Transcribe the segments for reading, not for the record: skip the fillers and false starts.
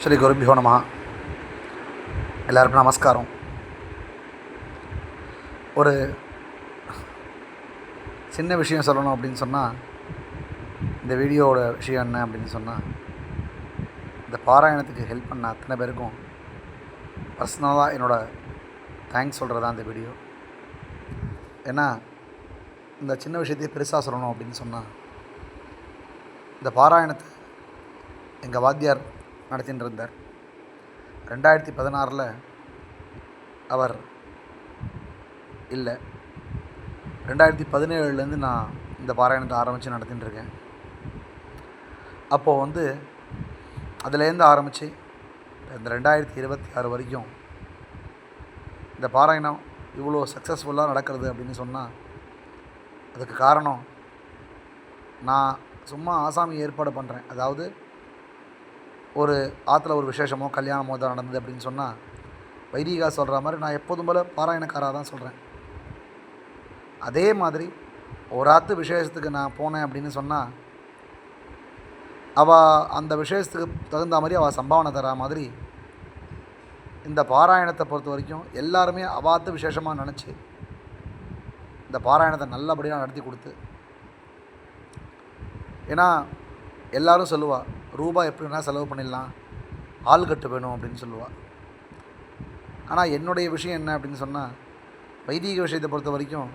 ஸ்ரீ குருபியோ நம. எல்லாருக்கும் நமஸ்காரம். ஒரு சின்ன விஷயம் சொல்லணும் அப்படின்னு சொன்னால், இந்த வீடியோவோட விஷயம் என்ன அப்படின்னு சொன்னால், இந்த பாராயணத்துக்கு ஹெல்ப் பண்ண அத்தனை பேருக்கும் பர்சனலாக என்னோடய தேங்க்ஸ் சொல்கிறது தான் இந்த வீடியோ. ஏன்னா இந்த சின்ன விஷயத்தையே பெருசாக சொல்லணும் அப்படின்னு சொன்னால், இந்த பாராயணத்தை எங்கள் வாத்தியார் நடத்தின்னு இருந்தார். 2016 அவர் இல்லை. 2017 நான் இந்த பாராயணத்தை ஆரம்பித்து நடத்தின்னு இருக்கேன். அப்போது அதுலேருந்து ஆரம்பித்து இந்த 2026 வரைக்கும் இந்த பாராயணம் இவ்வளோ சக்ஸஸ்ஃபுல்லாக நடக்கிறது அப்படின்னு சொன்னால், அதுக்கு காரணம் நான் சும்மா ஆசாமி ஏற்பாடு பண்ணுறேன். அதாவது ஒரு ஆற்றுல ஒரு விசேஷமோ கல்யாணமோ தான் நடந்தது அப்படின்னு சொன்னால், வைதிகா சொல்கிற மாதிரி நான் எப்போதும் போல் பாராயணக்காராக தான் சொல்கிறேன். அதே மாதிரி ஒரு ஆற்று விசேஷத்துக்கு நான் போனேன் அப்படின்னு சொன்னால், அவள் அந்த விசேஷத்துக்கு தகுந்த மாதிரி அவள் சம்பாவனை தரா மாதிரி இந்த பாராயணத்தை பொறுத்த வரைக்கும் எல்லாருமே அவாத்து விசேஷமாக நினச்சி இந்த பாராயணத்தை நல்லபடியாக நடத்தி கொடுத்து, ஏன்னா எல்லோரும் சொல்லுவாள், ரூபாய் எப்படின்னா செலவு பண்ணிடலாம், ஆள் கட்டு வேணும் அப்படின்னு சொல்லுவாள். ஆனால் என்னுடைய விஷயம் என்ன அப்படின்னு சொன்னால், வைதிக விஷயத்தை பொறுத்த வரைக்கும்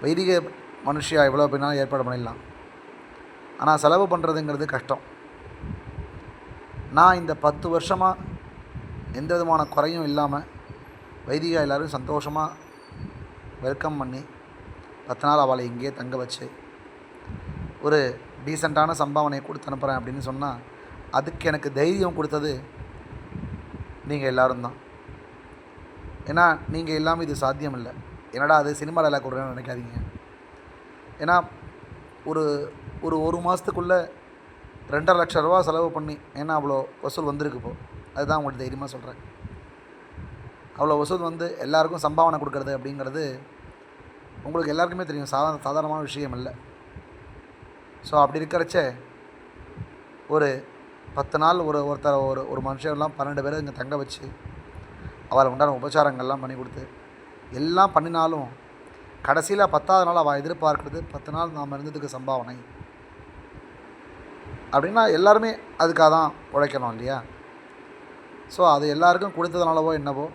வைதிக மனுஷியா எவ்வளோ பேர்னாலும் ஏற்பாடு பண்ணிடலாம். ஆனால் செலவு பண்ணுறதுங்கிறது கஷ்டம். நான் இந்த 10 வருஷமாக எந்த விதமான குறையும் இல்லாமல் வைதிகா எல்லோரும் சந்தோஷமாக வெல்கம் பண்ணி 10 நாள் அவளை இங்கேயே தங்க வச்சு ஒரு டீசெண்டான சம்பாவனையை கொடுத்து அனுப்புகிறேன் அப்படின்னு சொன்னால், அதுக்கு எனக்கு தைரியம் கொடுத்தது நீங்கள் எல்லோரும் தான். ஏன்னா நீங்கள் இல்லாமல் இது சாத்தியம் இல்லை. என்னடா அது சினிமா டைலாக் கொடுறேன்னு நினைக்காதீங்க. ஏன்னா ஒரு மாதத்துக்குள்ளே 2.5 லட்ச ரூபா செலவு பண்ணி, ஏன்னா அவ்வளோ வசூல் வந்திருக்கு இப்போது. அதுதான் உங்கள்கிட்ட தைரியமாக சொல்கிறேன். அவ்வளோ வசூல் எல்லாேருக்கும் சம்பாவனை கொடுக்குறது அப்படிங்கிறது உங்களுக்கு எல்லாருக்குமே தெரியும், சாதாரணமான விஷயம் இல்லை. ஸோ அப்படி இருக்கிறச்ச ஒரு 10 நாள் ஒரு மனுஷன்லாம் 12 பேரை இங்கே தங்க வச்சு அவளுக்கு உண்டான உபச்சாரங்கள்லாம் பண்ணி கொடுத்து எல்லாம் பண்ணினாலும் கடைசியில் 10ஆவது நாள் அவள் எதிர்பார்க்குறது 10 நாள் நாம் இருந்ததுக்கு சம்பாவனை அப்படின்னா எல்லாருமே அதுக்காக தான் உழைக்கணும் இல்லையா? ஸோ அது எல்லாருக்கும் கொடுத்ததுனாலவோ என்னவோ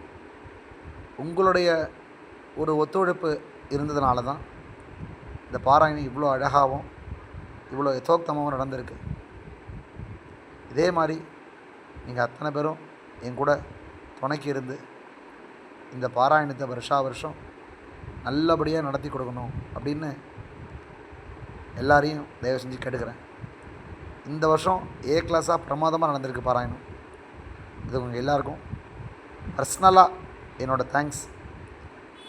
உங்களுடைய ஒரு ஒத்துழைப்பு இருந்ததுனால தான் இந்த பாராயணம் இவ்வளோ அழகாகவும் இவ்வளோ யதோக்தமாகவும் நடந்திருக்கு. இதே மாதிரி நீங்கள் அத்தனை பேரும் என் கூட துணைக்கி இருந்து இந்த பாராயணத்தை வருஷம் நல்லபடியாக நடத்தி கொடுக்கணும் அப்படின்னு எல்லாரையும் தயவு செஞ்சு கேட்டுக்கிறேன். இந்த வருஷம் ஏ கிளாஸாக பிரமாதமாக நடந்திருக்கு பாராயணம். இது உங்கள் எல்லாருக்கும் பர்சனலாக என்னோடய தேங்க்ஸ்.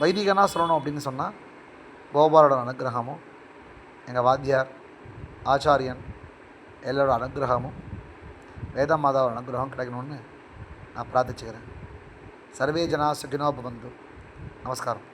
வைதிகனாக சொல்லணும் அப்படின்னு சொன்னால், கோபாலோட அனுகிரகமும் எங்கள் வாத்தியார் ஆச்சாரியன் எல்லோரோட அனுகிரகமும் வேத மாதாவோட அனுகிரகம் கிடைக்கணும்னு நான் பிரார்த்திச்சுக்கிறேன். சர்வே ஜனா சுகினோ பவந்து. நமஸ்காரம்.